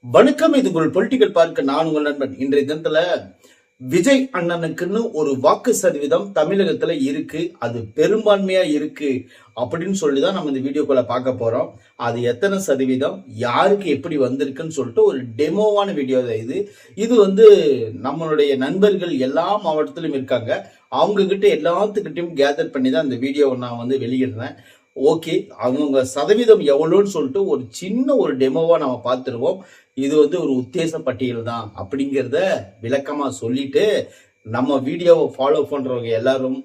வணக்கம். இது உங்கள் பொலிட்டிக்கல் பார்க்க நான் உங்கள் நண்பன். இன்றைய தினத்துல விஜய் அண்ணனுக்குன்னு ஒரு வாக்கு சதவீதம் தமிழகத்துல இருக்கு, அது பெரும்பான்மையா இருக்கு அப்படின்னு சொல்லிதான் நம்ம இந்த வீடியோக்குள்ள பார்க்க போறோம். அது எத்தனை சதவீதம், யாருக்கு எப்படி வந்திருக்குன்னு சொல்லிட்டு ஒரு டெமோவான வீடியோ தான் இது. இது நம்மளுடைய நண்பர்கள் எல்லா மாவட்டத்திலும் இருக்காங்க, அவங்க கிட்ட எல்லாத்துக்கிட்டையும் கேதர் பண்ணி தான் இந்த வீடியோவை நான் வெளியிடுறேன். ஓகே, அவங்க சதவீதம் எவ்வளோன்னு சொல்லிட்டு ஒரு சின்ன ஒரு டெமோவா நம்ம பார்த்துருவோம். இது ஒரு உத்தேச பட்டியல் தான் அப்படிங்கிறத விளக்கமா சொல்லிட்டு நம்ம வீடியோவை ஃபாலோ பண்றவங்க எல்லாரும்,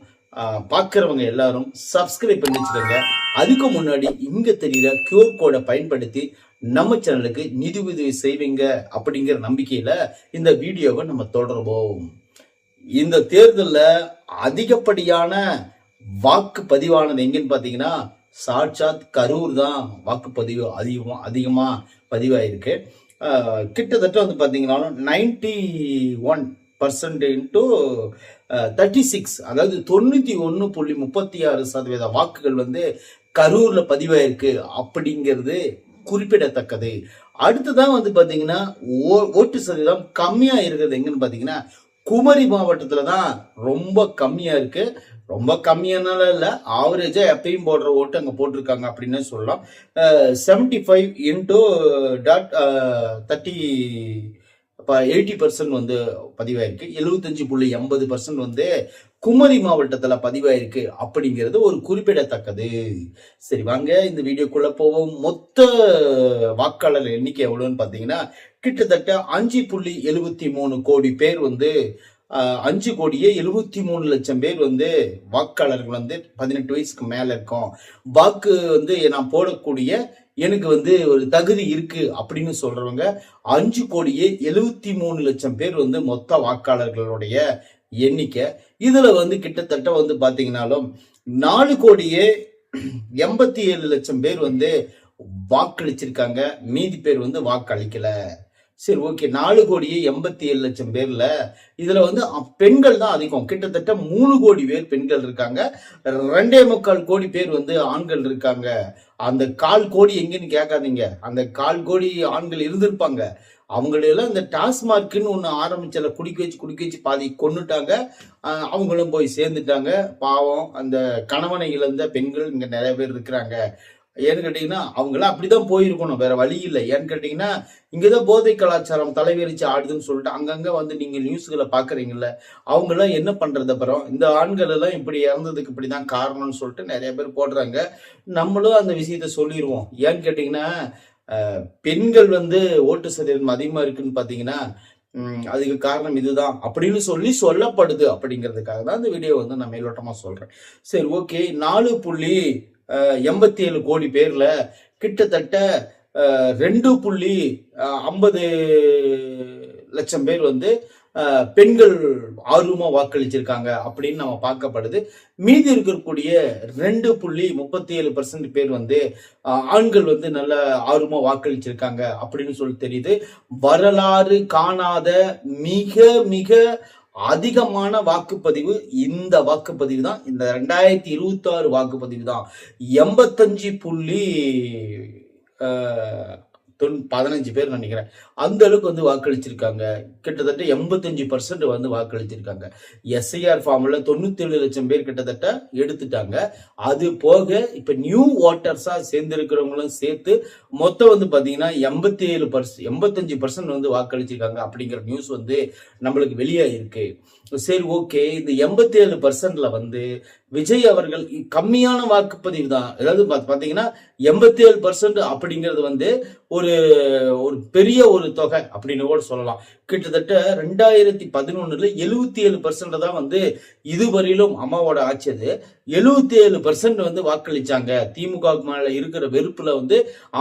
பார்க்குறவங்க எல்லாரும் சப்ஸ்கிரைப் பண்ணி வச்சுக்கோங்க. அதுக்கு முன்னாடி இங்க தெரியுற QR கோடை பயன்படுத்தி நம்ம சேனலுக்கு நிதி உதவி செய்வீங்க அப்படிங்கிற நம்பிக்கையில இந்த வீடியோவை நம்ம தொடர்வோம். இந்த தேர்தலில் அதிகப்படியான வாக்கு பதிவானது எங்கன்னு பார்த்தீங்கன்னா சாட்சாத் கரூர் தான் வாக்குப்பதிவு அதிகமா பதிவாயிருக்கு. கிட்டத்தட்ட பார்த்தீங்கன்னா 91% இன்ட்டு 36, அதாவது 91.36% வாக்குகள் கரூர்ல பதிவாயிருக்கு அப்படிங்கிறது குறிப்பிடத்தக்கது. அடுத்ததான் பார்த்தீங்கன்னா ஓட்டு சதவீதம் கம்மியா இருக்கிறது எங்கன்னு பார்த்தீங்கன்னா குமரி மாவட்டத்துல தான் ரொம்ப கம்மியா இருக்கு. ரொம்ப கம்மியானால இல்ல, ஆவரேஜா எப்பயும் போடுற ஓட்டு அங்க போட்டிருக்காங்க அப்படின்னு சொல்லலாம். 75 இன்டூ 80% பதிவாயிருக்கு. 75.80% குமரி மாவட்டத்துல பதிவாயிருக்கு அப்படிங்கிறது ஒரு குறிப்பிடத்தக்கது. சரி, வாங்க இந்த வீடியோக்குள்ள போவோம். மொத்த வாக்காளர் எண்ணிக்கை எவ்வளவுன்னு பாத்தீங்கன்னா கிட்டத்தட்ட 5.73 கோடி பேர் 5,73,00,000 பேர் வாக்காளர்கள் 18 வயசுக்கு மேல இருக்கும். வாக்கு நான் போடக்கூடிய எனக்கு ஒரு தகுதி இருக்கு அப்படின்னு சொல்றவங்க 5,73,00,000 பேர் மொத்த வாக்காளர்களுடைய எண்ணிக்கை. இதுல கிட்டத்தட்ட பாத்தீங்கன்னாலும் 4,87,00,000 பேர் வாக்களிச்சிருக்காங்க, மீதி பேர் வாக்களிக்கல. சரி, ஓகே. 4,87,00,000 பேர்ல இதுல பெண்கள் தான் அதிகம். கிட்டத்தட்ட 3 கோடி பேர் பெண்கள் இருக்காங்க, 2.25 கோடி பேர் ஆண்கள் இருக்காங்க. அந்த 1/4 கோடி எங்கன்னு கேட்காதீங்க, அந்த 1/4 கோடி ஆண்கள் இருந்திருப்பாங்க. அவங்களெல்லாம் இந்த டாஸ்மார்க்னு ஒண்ணு ஆரம்பிச்சல குடிக்க வச்சு பாதி கொன்னுட்டாங்க. அவங்களும் போய் சேர்ந்துட்டாங்க. பாவம், அந்த கணவனை இழந்த பெண்கள் இங்க நிறைய பேர் இருக்கிறாங்க. ஏன்னு கேட்டீங்கன்னா அவங்களாம் அப்படிதான் போயிருக்கணும், வேற வழி இல்லை. ஏன்னு கேட்டீங்கன்னா இங்கதான் போதை கலாச்சாரம் தலைவரிச்சு ஆடுதுன்னு சொல்லிட்டு அங்கங்க நீங்க நியூஸ்களை பாக்குறீங்கல்ல, அவங்க எல்லாம் என்ன பண்றது? அப்புறம் இந்த ஆண்கள் எல்லாம் இப்படி இறந்ததுக்கு இப்படிதான் காரணம்னு சொல்லிட்டு நிறைய பேர் போடுறாங்க. நம்மளும் அந்த விஷயத்த சொல்லிடுவோம். ஏன்னு கேட்டீங்கன்னா பெண்கள் ஓட்டு சதவீதம் அதிகமா இருக்குன்னு பாத்தீங்கன்னா அதுக்கு காரணம் இதுதான் அப்படின்னு சொல்லப்படுது. அப்படிங்கிறதுக்காக தான் இந்த வீடியோ நான் மேலோட்டமா சொல்றேன். சரி, ஓகே. 4.87 கோடி பேர்ல கிட்டத்தட்ட 2.50 லட்சம் பேர் பெண்கள் ஆர்வமா வாக்களிச்சிருக்காங்க அப்படின்னு நம்ம பார்க்கப்படுது. மீதி இருக்கக்கூடிய 2.37% பேர் ஆண்கள் நல்ல ஆர்வமா வாக்களிச்சிருக்காங்க அப்படின்னு சொல்லி தெரியுது. வரலாறு காணாத மிக மிக அதிகமான வாக்குப்பதிவு இந்த வாக்குப்பதிவு தான், இந்த 2026 வாக்குப்பதிவு தான். 85.15 பேர் நினைக்கிறேன் அந்த அளவுக்கு வாக்களிச்சிருக்காங்க. கிட்டத்தட்ட 85% வாக்களிச்சிருக்காங்க. SIR ஃபார்ம்ல 97 லட்சம் பேர் கிட்டத்தட்ட எடுத்துட்டாங்க. அது போக இப்ப நியூ ஓட்டர்ஸா சேர்ந்திருக்கிறவங்களும் சேர்த்து மொத்தம் பாத்தீங்கன்னா 85% வாக்களிச்சிருக்காங்க அப்படிங்கிற நியூஸ் நம்மளுக்கு வெளியாயிருக்கு. சரி, ஓகே. இந்த 87%ல விஜய் அவர்கள் கம்மியான வாக்குப்பதிவு தான். அதாவது பாத்தீங்கன்னா 87% அப்படிங்கிறது ஒரு பெரிய ஒரு தொகை அப்படின்னு கூட சொல்லலாம். கிட்டத்தட்ட 2011ல 77% தான் இதுவரையிலும் அம்மாவோட ஆட்சி. அது 77% வாக்களிச்சாங்க. திமுக மேல இருக்கிற வெறுப்புல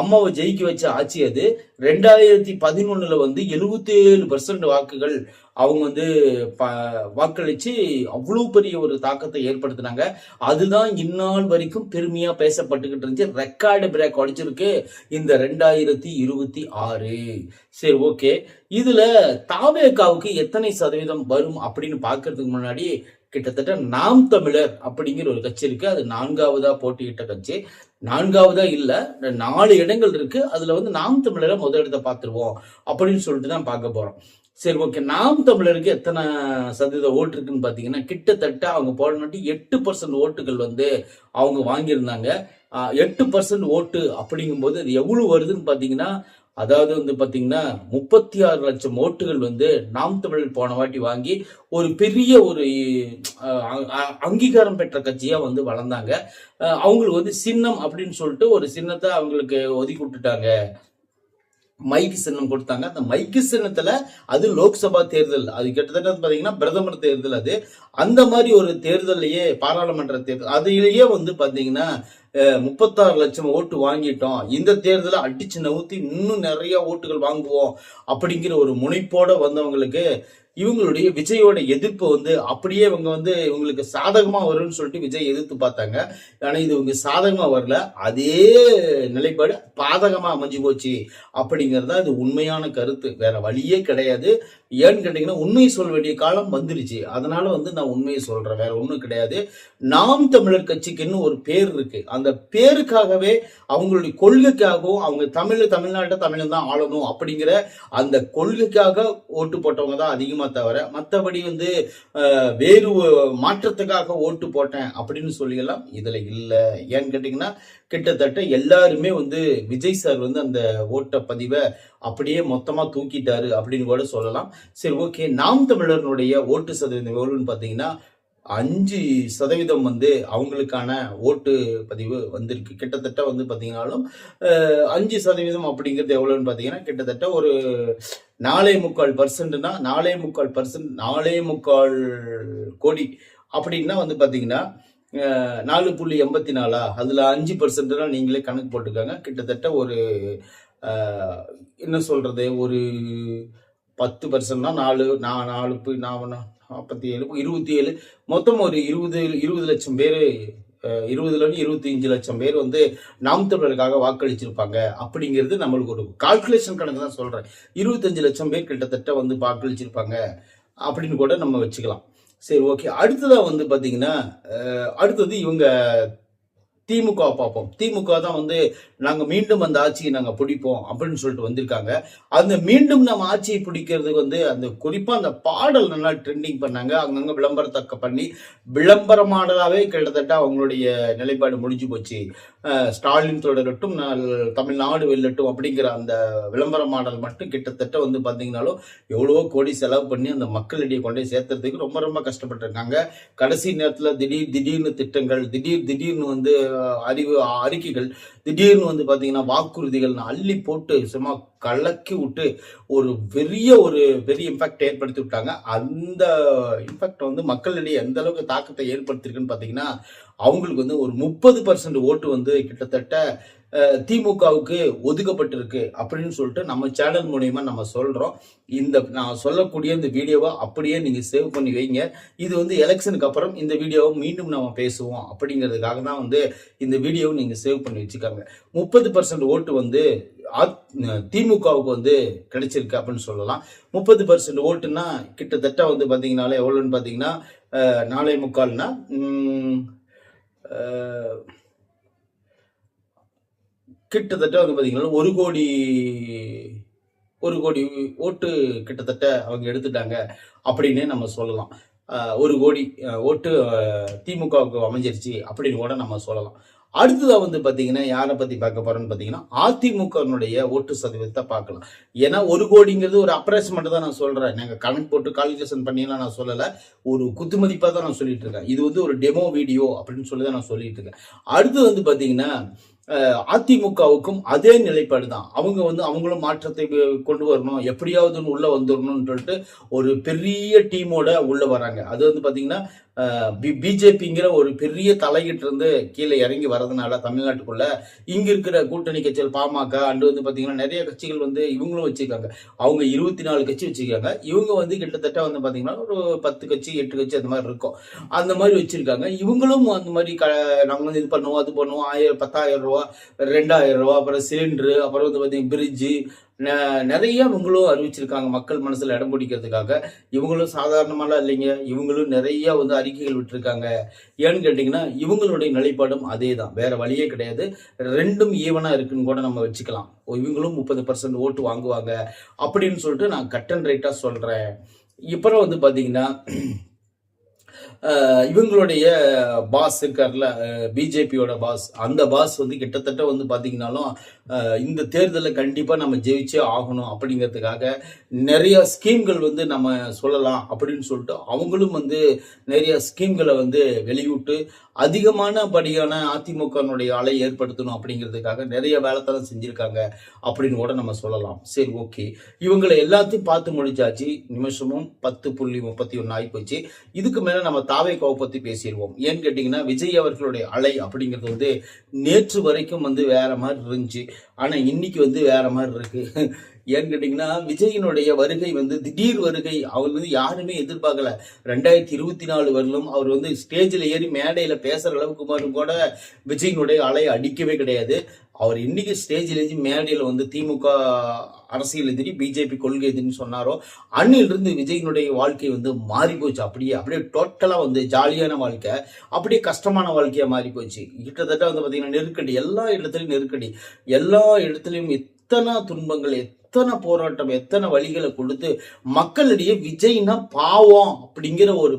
அம்மாவை ஜெயிக்க வச்ச ஆட்சி அது. 2011ல 77% வாக்குகள் அவங்க வாக்களிச்சு அவ்வளவு பெரிய ஒரு தாக்கத்தை ஏற்படுத்தினாங்க. அதுதான் இந்நாள் வரைக்கும் பெருமையா பேசப்பட்டுக்கிட்டு இருந்துச்சு. ரெக்கார்டு பிரேக் அடிச்சிருக்கு இந்த 2026. சரி, ஓகே. இதுல தாவேகாவுக்கு எத்தனை சதவீதம் வரும் அப்படின்னு பாக்குறதுக்கு முன்னாடி கிட்டத்தட்ட நாம் தமிழர் அப்படிங்கிற ஒரு கட்சி இருக்கு. அது 4வதா போட்டியிட்ட கட்சி. 4வதா இல்ல, 4 இடங்கள் இருக்கு. அதுல வந்து நாம் தமிழரை முதல் இடத்தை பார்த்துருவோம் அப்படின்னு சொல்லிட்டு தான் பார்க்க போறோம். சரி, ஓகே. நாம் தமிழருக்கு எத்தனை சதவீத ஓட்டு இருக்குன்னு பாத்தீங்கன்னா, கிட்டத்தட்ட அவங்க போடனாட்டி 8% ஓட்டுகள் வந்து அவங்க வாங்கியிருந்தாங்க. 8% ஓட்டு அப்படிங்கும்போது அது எவ்வளவு வருதுன்னு பாத்தீங்கன்னா, அதாவது வந்து பாத்தீங்கன்னா 36 லட்சம் ஓட்டுகள் வந்து நாம் தமிழர் போன வாட்டி வாங்கி ஒரு பெரிய ஒரு அங்கீகாரம் பெற்ற கட்சியா வந்து வளர்ந்தாங்க. அவங்களுக்கு வந்து சின்னம் அப்படின்னு சொல்லிட்டு ஒரு சின்னத்தை அவங்களுக்கு ஒதுக்கி விட்டுட்டாங்க. மைக்கு சின்னம் கொடுத்தாங்க. அந்த மைக்கு சின்னத்துல அது லோக்சபா தேர்தல், அது கிட்டத்தட்ட பாத்தீங்கன்னா பிரதமர் தேர்தல். அது அந்த மாதிரி ஒரு தேர்தலையே, பாராளுமன்ற தேர்தல், அதிலேயே வந்து பாத்தீங்கன்னா 36 லட்சம் ஓட்டு வாங்கிட்டோம். இந்த தேர்தலை அடிச்சு நவுத்தி இன்னும் நிறைய ஓட்டுகள் வாங்குவோம் அப்படிங்கிற ஒரு முனைப்போட வந்தவங்களுக்கு இவங்களுடைய விஜயோட எதிர்ப்பு வந்து அப்படியே இவங்க வந்து இவங்களுக்கு சாதகமா வரும்னு சொல்லிட்டு விஜய் எதிர்த்து பார்த்தாங்க. ஆனா இது இவங்க சாதகமா வரல, அதே நிலைப்பாடு பாதகமா அமைஞ்சு போச்சு அப்படிங்கறதா இது உண்மையான கருத்து. வேற வழியே கிடையாது. ஏன்னு கேட்டீங்கன்னா, உண்மையை சொல்ல வேண்டிய காலம் வந்துருச்சு. அதனால வந்து நான் உண்மையை சொல்றேன், வேற ஒண்ணும் கிடையாது. நாம் தமிழர் கட்சிக்குன்னு ஒரு பேர் இருக்கு. அந்த பேருக்காகவே, அவங்களுடைய கொள்கைக்காகவும், அவங்க தமிழ்நாட்டை தமிழன் தான் ஆளணும் அப்படிங்கிற அந்த கொள்கைக்காக ஓட்டு போட்டவங்க தான் அதிகமா தவிர, மற்றபடி வந்து வேறு மாற்றத்துக்காக ஓட்டு போட்டேன் அப்படின்னு சொல்லியெல்லாம் இதுல இல்ல. ஏன்னு கேட்டீங்கன்னா, கிட்டத்தட்ட எல்லாருமே வந்து விஜய் சார் வந்து அந்த ஓட்ட பதிவை அப்படியே மொத்தமா தூக்கிட்டாரு அப்படின்னு கூட சொல்லலாம். சரி, ஓகே. நாம் தமிழர்களுடைய ஓட்டு சதவீதம் எவ்வளவுன்னு பாத்தீங்கன்னா 5% வந்து அவங்களுக்கான ஓட்டு பதிவு வந்திருக்கு. கிட்டத்தட்ட வந்து பாத்தீங்கன்னாலும் 5% அப்படிங்கிறது எவ்வளவுன்னு பாத்தீங்கன்னா, கிட்டத்தட்ட ஒரு 4.25%னா 4.25%, 4.25 கோடி அப்படின்னா வந்து பாத்தீங்கன்னா 4.84, அதுல 5%னா நீங்களே கணக்கு போட்டுக்காங்க. கிட்டத்தட்ட ஒரு என்ன சொல்றது, ஒரு 10%னா 47, 27, மொத்தம் ஒரு 20 லட்சம் பேரு, 20-25 லட்சம் பேர் வந்து நாம் தமிழருக்காக வாக்களிச்சிருப்பாங்க அப்படிங்கிறது நம்மளுக்கு ஒரு கால்குலேஷன் கணக்கு தான் சொல்றேன். 25 லட்சம் பேர் கிட்டத்தட்ட வந்து வாக்களிச்சிருப்பாங்க அப்படின்னு கூட நம்ம வச்சுக்கலாம். சரி, ஓகே. அடுத்ததா வந்து பாத்தீங்கன்னா, அடுத்தது இவங்க திமுக பார்ப்போம். திமுக தான் வந்து நாங்க மீண்டும் அந்த ஆட்சியை நாங்க பிடிப்போம் அப்படின்னு சொல்லிட்டு வந்திருக்காங்க. அந்த மீண்டும் நம்ம ஆட்சியை பிடிக்கிறதுக்கு வந்து அந்த குறிப்பா அந்த பாடல் நல்லா ட்ரெண்டிங் பண்ணாங்க. அங்கங்க விளம்பரத்தக்க பண்ணி விளம்பரமானதாவே கிட்டத்தட்ட அவங்களுடைய நிலைப்பாடு முடிஞ்சு போச்சு. ஸ்டாலின் தொடரட்டும், தமிழ்நாடு வெல்லட்டும் அப்படிங்கிற அந்த விளம்பர மாடல் மட்டும் கிட்டத்தட்ட வந்து பாத்தீங்கன்னாலும் எவ்வளவோ கோடி செலவு பண்ணி அந்த மக்களிடையே கொண்டே சேர்த்துறதுக்கு ரொம்ப ரொம்ப கஷ்டப்பட்டிருக்காங்க. கடைசி நேரத்துல திடீர்னு திட்டங்கள், திடீர்னு வந்து அறிக்கைகள், திடீர்னு வந்து பாத்தீங்கன்னா வாக்குறுதிகள் அள்ளி போட்டு சும்மா கலக்கி விட்டு ஒரு பெரிய இம்பாக்ட் ஏற்படுத்தி விட்டாங்க. அந்த இம்பாக்ட் வந்து மக்களிடையே எந்த அளவுக்கு தாக்கத்தை ஏற்படுத்திருக்குன்னு பாத்தீங்கன்னா, அவங்களுக்கு வந்து ஒரு 30% ஓட்டு வந்து கிட்டத்தட்ட திமுகவுக்கு ஒதுக்கப்பட்டிருக்கு அப்படின்னு சொல்லிட்டு நம்ம சேனல் மூலியமா நம்ம சொல்றோம். இந்த நான் சொல்லக்கூடிய இந்த வீடியோவை அப்படியே நீங்க சேவ் பண்ணி வைங்க. இது வந்து எலெக்ஷனுக்கு அப்புறம் இந்த வீடியோவை மீண்டும் நம்ம பேசுவோம் அப்படிங்கிறதுக்காக தான் வந்து இந்த வீடியோவை நீங்க சேவ் பண்ணி வச்சுக்காங்க. 30% ஓட்டு வந்து திமுகவுக்கு வந்து கிடைச்சிருக்கு அப்படின்னு சொல்லலாம். 30% ஓட்டுன்னா கிட்டத்தட்ட வந்து பாத்தீங்கன்னாலே எவ்வளவுன்னு பாத்தீங்கன்னா 4.25னா கிட்டத்தட்ட வந்து பாத்தீங்கன்னா 1 கோடி ஓட்டு கிட்டத்தட்ட அவங்க எடுத்துட்டாங்க அப்படின்னே நம்ம சொல்லலாம். 1 கோடி ஓட்டு திமுகவுக்கு அமைஞ்சிருச்சு அப்படின்னு கூட நம்ம சொல்லலாம். அடுத்ததா வந்து பாத்தீங்கன்னா யாரை பத்தி பார்க்க போறோம்னு பாத்தீங்கன்னா அதிமுகனுடைய ஓட்டு சதவீதத்தை பார்க்கலாம். ஏன்னா 1 கோடிங்கிறது ஒரு அப்ராக்சிமேட் தான் நான் சொல்றேன். நாங்க கணக்கு போட்டு கால்குலேஷன் பண்ணிலாம் நான் சொல்லல. ஒரு குத்துமதிப்பா தான் நான் சொல்லிட்டு இருக்கேன். இது வந்து ஒரு டெமோ வீடியோ அப்படின்னு சொல்லி தான் நான் சொல்லிட்டு இருக்கேன். அடுத்து வந்து பாத்தீங்கன்னா அதிமுகவுக்கும் அதே நிலைப்பாடு தான். அவங்க வந்து அவங்களும் மாற்றத்தை கொண்டு வரணும், எப்படியாவது உள்ள வந்துடணும்னு சொல்லிட்டு ஒரு பெரிய டீமோட உள்ள வராங்க. அது வந்து பாத்தீங்கன்னா பிஜேபிங்கிற ஒரு பெரிய தலையிட்டு இருந்து கீழே இறங்கி வர்றதுனால தமிழ்நாட்டுக்குள்ள இங்க இருக்கிற கூட்டணி கட்சிகள் பாமக அண்டு வந்து பாத்தீங்கன்னா நிறைய கட்சிகள் வந்து இவங்களும் வச்சிருக்காங்க. அவங்க 24 கட்சி வச்சிருக்காங்க. இவங்க வந்து கிட்டத்தட்ட வந்து பாத்தீங்கன்னா ஒரு 10 கட்சி 8 கட்சி அந்த மாதிரி இருக்கும். அந்த மாதிரி வச்சிருக்காங்க. இவங்களும் அந்த மாதிரி நாங்க வந்து இது பண்ணுவோம், அது பண்ணுவோம், 10,000 ரூபா, 2,000 ரூபா, அப்புறம் சிலிண்டரு, அப்புறம் வந்து பாத்தீங்கன்னா பிரிட்ஜு, நிறைய இவங்களும் அறிவிச்சிருக்காங்க மக்கள் மனசுல இடம் பிடிக்கிறதுக்காக. இவங்களும் சாதாரணமாலாம் இல்லைங்க, இவங்களும் நிறைய வந்து அறிக்கைகள் விட்டுருக்காங்க. ஏன்னு கேட்டிங்கன்னா இவங்களுடைய நிலைப்பாடும் அதே தான், வேற வழியே கிடையாது. ரெண்டும் ஈவனா இருக்குன்னு கூட நம்ம வச்சுக்கலாம். இவங்களும் 30% ஓட்டு வாங்குவாங்க அப்படின்னு சொல்லிட்டு நான் கட் அண்ட் ரைட்டா சொல்றேன். இப்போ வந்து பாத்தீங்கன்னா இவங்களுடைய பாஸ் இருக்கார்ல, பிஜேபியோட பாஸ், அந்த பாஸ் வந்து கிட்டத்தட்ட வந்து பாத்தீங்கன்னாலும் இந்த தேர்தலில் கண்டிப்பா நம்ம ஜெயிச்சே ஆகணும் அப்படிங்கிறதுக்காக நிறைய ஸ்கீம்கள் வந்து நம்ம சொல்லலாம் அப்படின்னு சொல்லிட்டு அவங்களும் வந்து நிறைய ஸ்கீம்களை வந்து வெளியிட்டு அதிகமான படியான அதிமுகனுடைய அலை ஏற்படுத்தணும் அப்படிங்கிறதுக்காக நிறைய வேலைத்தனம் செஞ்சிருக்காங்க அப்படின்னு கூட நம்ம சொல்லலாம். சரி, ஓகே, இவங்களை எல்லாத்தையும் பார்த்து முடிச்சாச்சு. நிமிஷமும் 10:31 ஆகி போச்சு. இதுக்கு மேல நம்ம தாவேக்காவை பத்தி பேசிடுவோம். ஏன்னு கேட்டீங்கன்னா விஜய் அவர்களுடைய அலை அப்படிங்கிறது வந்து நேற்று வரைக்கும் வந்து வேற மாதிரி இருந்துச்சு, ஆனா இன்னைக்கு வந்து வேற மாதிரி இருக்கு. ஏன்னு கேட்டீங்கன்னா விஜயினுடைய வருகை வந்து திடீர் வருகை. அவர் வந்து யாருமே எதிர்பார்க்கல. 2024 வரலும் அவர் வந்து ஸ்டேஜில் ஏறி மேடையில பேசுற அளவுக்கு மட்டும் கூட விஜயினுடைய அலை அடிக்கவே கிடையாது. அவர் இன்னைக்கு ஸ்டேஜில் ஏறி மேடையில வந்து திமுக அரசியல் எதிரி, பிஜேபி கொள்கை எதிரின்னு சொன்னாரோ அன்னிலிருந்து விஜயினுடைய வாழ்க்கை வந்து மாறி போச்சு. அப்படியே டோட்டலா வந்து ஜாலியான வாழ்க்கை அப்படியே கஷ்டமான வாழ்க்கையா மாறி போச்சு. கிட்டத்தட்ட வந்து பாத்தீங்கன்னா நெருக்கடி, எல்லா இடத்துலயும் நெருக்கடி, எல்லா இடத்துலயும் எத்தனை துன்பங்கள், எத்தனை போராட்டம், எத்தனை வழிகளை கொடுத்து மக்களிடையே விஜய்னா பாவம் அப்படிங்கிற ஒரு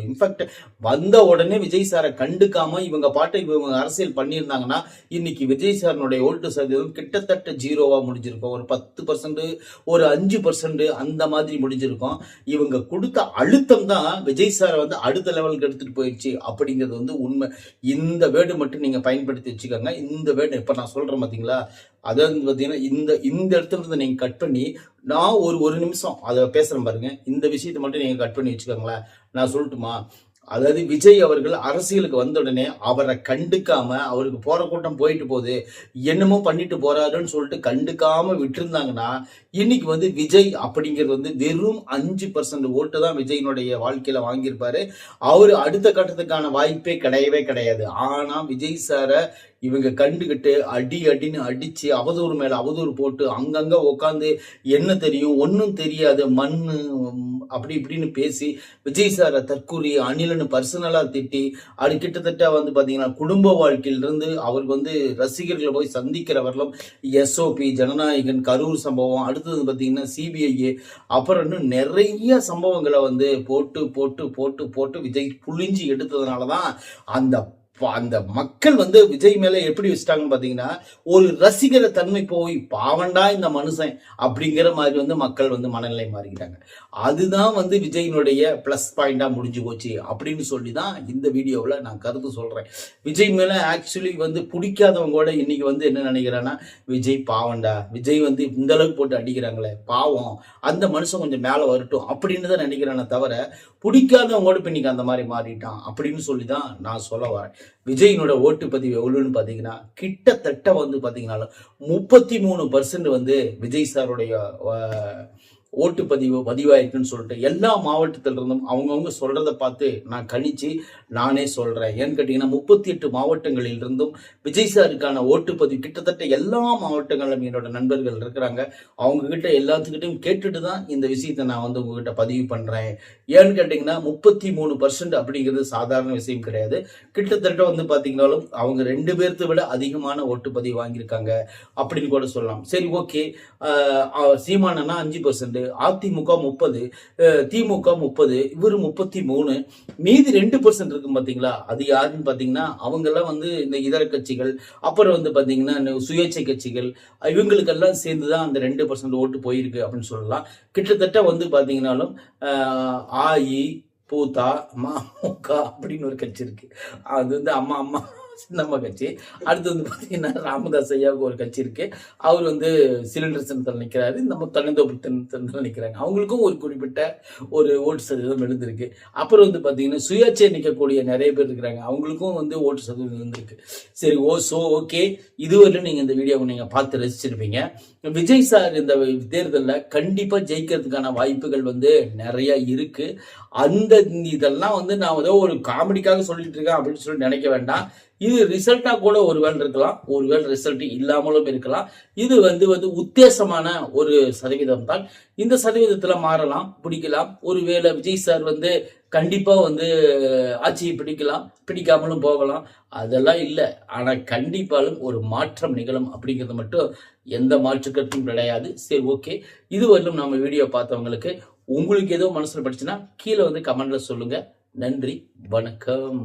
இன்ஃபேக்ட் வந்த உடனே விஜய் சாரை கண்டுக்காம இவங்க பாட்டை இவங்க அரசியல் பண்ணியிருந்தாங்கன்னா இன்னைக்கு விஜய் சாரனுடைய ஓட்டு சதவீதம் கிட்டத்தட்ட 0வா முடிஞ்சிருக்கும். ஒரு 10%, ஒரு 5% அந்த மாதிரி முடிஞ்சிருக்கும். இவங்க கொடுத்த அழுத்தம் தான் விஜய் சாரை வந்து அடுத்த லெவலுக்கு எடுத்துட்டு போயிடுச்சு அப்படிங்கிறது வந்து உண்மை. இந்த வேர்டு மட்டும் நீங்க பயன்படுத்தி வச்சுக்கோங்க. இந்த வேர்டு இப்ப நான் சொல்றேன் பாத்தீங்களா, அதாவது பாத்தீங்கன்னா இந்த இடத்துல இருந்து நீங்க கட் பண்ணி நான் ஒரு நிமிஷம் அதை பேசுறேன் பாருங்க. இந்த விஷயத்தை மட்டும் நீங்க கட் பண்ணி வச்சுக்கோங்களேன். நான் சொல்லட்டுமா, அதாவது விஜய் அவர்கள் அரசியலுக்கு வந்த உடனே அவரை கண்டுக்காம, அவருக்கு போற கூட்டம் போயிட்டு போகுது, என்னமோ பண்ணிட்டு போறாருன்னு சொல்லிட்டு கண்டுக்காம விட்டுருந்தாங்கன்னா இன்னைக்கு வந்து விஜய் அப்படிங்கிறது வந்து வெறும் 5% ஓட்டு தான் விஜயினுடைய வாழ்க்கையில வாங்கியிருப்பாரு. அவரு அடுத்த கட்டத்துக்கான வாய்ப்பே கிடையவே கிடையாது. ஆனா விஜய் சார இவங்க கண்டுகிட்டு அடின்னு அடிச்சு அவதூறு மேல அவதூறு போட்டு அங்கங்க உட்காந்து என்ன தெரியும் ஒன்னும் தெரியாது மண்ணு அப்படி இப்படின்னு பேசி விஜய் சாரை தற்கூறி அணிலன்னு பர்சனலா திட்டி அது கிட்டத்தட்ட வந்து பாத்தீங்கன்னா குடும்ப வாழ்க்கையிலிருந்து அவருக்கு வந்து ரசிகர்களை போய் சந்திக்கிறவர்களும் SOP, ஜனநாயகன், கரூர் சம்பவம், அடுத்தது பாத்தீங்கன்னா CBI, அப்புறம் இன்னும் நிறைய சம்பவங்களை வந்து போட்டு போட்டு போட்டு போட்டு விஜய் புளிஞ்சி எடுத்ததுனாலதான் அந்த மக்கள் வந்து விஜய் மேல எப்படி வச்சுட்டாங்கன்னு பாத்தீங்கன்னா ஒரு ரசிகர தன்மை போய் பாவண்டா இந்த மனுஷன் அப்படிங்கிற மாதிரி வந்து மக்கள் வந்து மனநிலை மாறிக்கிட்டாங்க. அதுதான் வந்து விஜயினுடைய பிளஸ் பாயிண்டா முடிஞ்சு போச்சு அப்படின்னு சொல்லிதான் இந்த வீடியோவில் நான் கருத்து சொல்றேன். விஜய் மேல ஆக்சுவலி வந்து பிடிக்காதவங்க கூட இன்னைக்கு வந்து என்ன நினைக்கிறான்னா விஜய் பாவண்டா, விஜய் வந்து இந்த அளவுக்கு போட்டு அடிக்கிறாங்களே பாவம், அந்த மனுஷன் கொஞ்சம் மேல வரட்டும் அப்படின்னு தான் நினைக்கிறானே தவிர பிடிக்காதவங்க கூட இப்ப இன்னைக்கு அந்த மாதிரி மாறிட்டான் அப்படின்னு சொல்லிதான் நான் சொல்ல வரேன். விஜயினோட ஓட்டு பதிவு எவ்வளவுன்னு பாத்தீங்கன்னா கிட்டத்தட்ட வந்து பாத்தீங்கன்னா 33% வந்து விஜய் சாருடைய ஓட்டு பதிவாயிருக்குன்னு சொல்லிட்டு எல்லா மாவட்டத்திலிருந்தும் அவங்கவுங்க சொல்றதை பார்த்து நான் கணிச்சு நானே சொல்றேன். ஏன்னு கேட்டீங்கன்னா 38 மாவட்டங்களில் இருந்தும் விஜய் சாருக்கான ஓட்டுப்பதிவு கிட்டத்தட்ட எல்லா மாவட்டங்களிலும் என்னோட நண்பர்கள் இருக்கிறாங்க. அவங்க கிட்ட எல்லாத்துக்கிட்டையும் கேட்டுட்டு தான் இந்த விஷயத்தை நான் வந்து உங்ககிட்ட பதிவு பண்றேன். ஏன்னு கேட்டீங்கன்னா 33% அப்படிங்கிறது சாதாரண விஷயம் கிடையாது. கிட்டத்தட்ட வந்து பாத்தீங்கன்னாலும் அவங்க 2 பேர்த்தை விட அதிகமான ஓட்டுப்பதிவு வாங்கியிருக்காங்க அப்படின்னு கூட சொல்லலாம். சரி, ஓகே, சீமானனா 5%, அதிமுக 30, திமுக 30, இவரு 33, மீதி 2% இருக்கு பாத்தீங்களா, அது யாருன்னு பாத்தீங்கன்னா அவங்க எல்லாம் வந்து இந்த இதர கட்சிகள், அப்புறம் வந்து பாத்தீங்கன்னா சுயேட்சை கட்சிகள், இவங்களுக்கெல்லாம் சேர்ந்துதான் அந்த 2% ஓட்டு போயிருக்கு அப்படின்னு சொல்லலாம். கிட்டத்தட்ட வந்து பாத்தீங்கன்னாலும் பூதா மமுக அப்படின்னு ஒரு கட்சி இருக்கு. அது வந்து அம்மா சின்னம்மா கட்சி. அடுத்து வந்து பாத்தீங்கன்னா ராமதாஸ் ஐயாவுக்கு ஒரு கட்சி இருக்கு. அவர் வந்து சிலிண்டர் சின்னத்தில் நிற்கிறாரு, நம்ம தனிந்தோப்பு சின்னத்தில் நிற்கிறாங்க. அவங்களுக்கும் ஒரு குறிப்பிட்ட ஒரு ஓட்டு சதவீதம் எழுந்திருக்கு. அப்புறம் வந்து பாத்தீங்கன்னா சுயேட்சை நிற்கக்கூடிய நிறைய பேர் இருக்கிறாங்க, அவங்களுக்கும் வந்து ஓட்டு சதவீதம் இருந்திருக்கு. சரி, ஓகே, இதுவரையிலும் நீங்க இந்த வீடியோவை நீங்க பார்த்து ரசிச்சிருப்பீங்க. விஜய் சார் இந்த தேர்தலில் கண்டிப்பா ஜெயிக்கிறதுக்கான வாய்ப்புகள் வந்து நிறைய இருக்கு. அந்த இதெல்லாம் வந்து நான் ஏதோ ஒரு காமெடிக்காக சொல்லிட்டு இருக்கேன் அப்படின்னு சொல்லி நினைக்க வேண்டாம். இது ரிசல்ட்டா கூட ஒருவேளை இருக்கலாம், ஒருவேளை ரிசல்ட் இல்லாமலும் இருக்கலாம். இது வந்து உத்தேசமான ஒரு சதவீதம் தான். இந்த சதவீதத்துல மாறலாம், பிடிக்கலாம். ஒருவேளை விஜய் சார் கண்டிப்பா ஆட்சியை பிடிக்கலாம், பிடிக்காமலும் போகலாம். அதெல்லாம் இல்லை. ஆனா கண்டிப்பாலும் ஒரு மாற்றம் நிகழும் அப்படிங்கிறது மட்டும் எந்த மாற்று கருத்தும் கிடையாது. சரி, ஓகே. இதுவரையிலும் நம்ம வீடியோ பார்த்தவங்களுக்கு உங்களுக்கு ஏதோ மனசுல படிச்சுன்னா கீழே கமெண்ட்ல சொல்லுங்க. நன்றி, வணக்கம்.